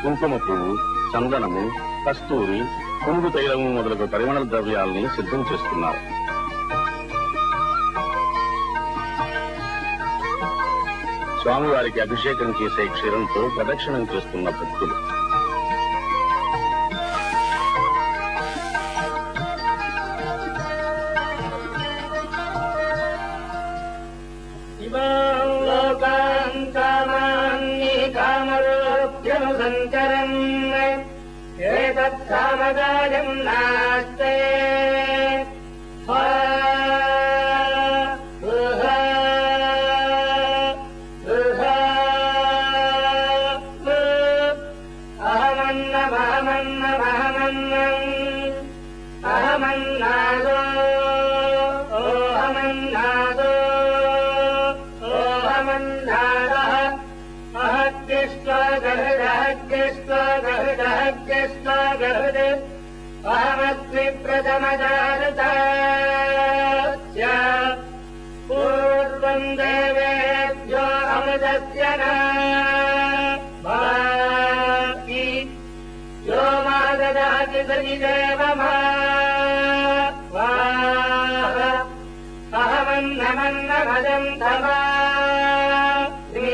కుంకుమ పువ్వు, చందనము, కస్తూరి, కుంగు తైలము మొదలగు పరిమళ ద్రవ్యాలని సిద్ధం చేస్తున్నారు. స్వామివారికి అభిషేకం చేసే క్షీరంతో ప్రదక్షిణం చేస్తున్న భక్తులు. సంచరం ఏతత్సామగాయం నాస్తే అహమన్నాదో ఓహమన్నాదో ఓహమన్నాదః అహగ్గిష్టాగహృదహగ్గిష్టాగహృదహగ్గిష్టాగహృద్ అహమస్మి ప్రథమజాగృతాస్య పూర్వం దేవేభ్యో అమృతస్య నాభాతి यो मा ददाति सविदेव मा अहमन्नमन्नभजम् धमामि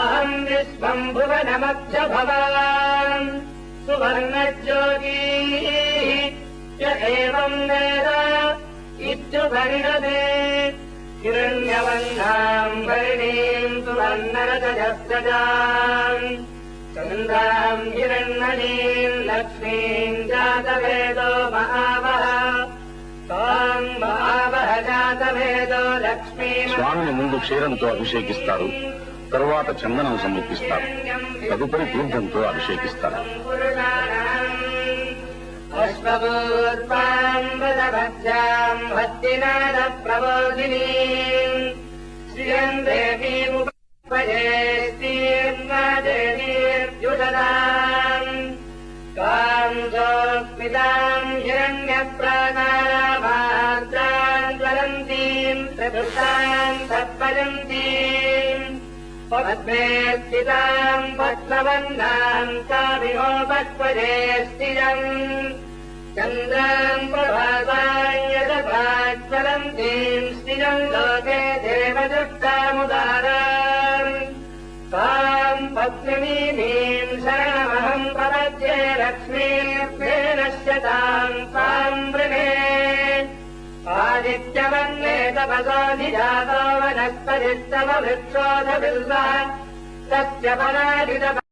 अहम् विश्वम् भुवनमध्य भवान् सुवर्णज्योतिः य एवम् वेद इत्युपनिषदे हिरण्यवर्णाम् वर्णीम् सुवर्णरजस्रजाम् चन्द्राम् हिरण्मणीम् लक्ष्मीम् जातवेदो महावः ताम् महावः जातवेदो लक्ष्मी. స్వామిని ముందు క్షీరంతో అభిషేకిస్తారు, తరువాత చందనం సమర్పిస్తారు, తదుపరి తీర్థంతో అభిషేకిస్తారు. అశ్వపూర్వాంబదభద్రాం భక్తినాద ప్రబోధినీం శ్రియం దేవీముపయేస్తీర్నాదేవీర్యుషదాం కాంజోస్మితాం హిరణ్యప్రాకారాభాద్రాం జ్వలంతీం ప్రకృతాం తత్పయంతీం పద్మే స్థితాం పద్మవర్ణాం కామినోపక్వజే స్థిరం చంద్రాం ప్రభాసాజ్వలంతీం స్థిరం లోకే దేవదుష్టాముదారాం తాం పద్మినీం శరణమహం ప్రపద్యే లక్ష్మీర్భేనశ్యతాం తాం వృణే ఆదిత్యవర్ణే తపసోధిజాతో వనస్పతిస్తవ వృక్షోధ బిల్వ తస్య పరాజిత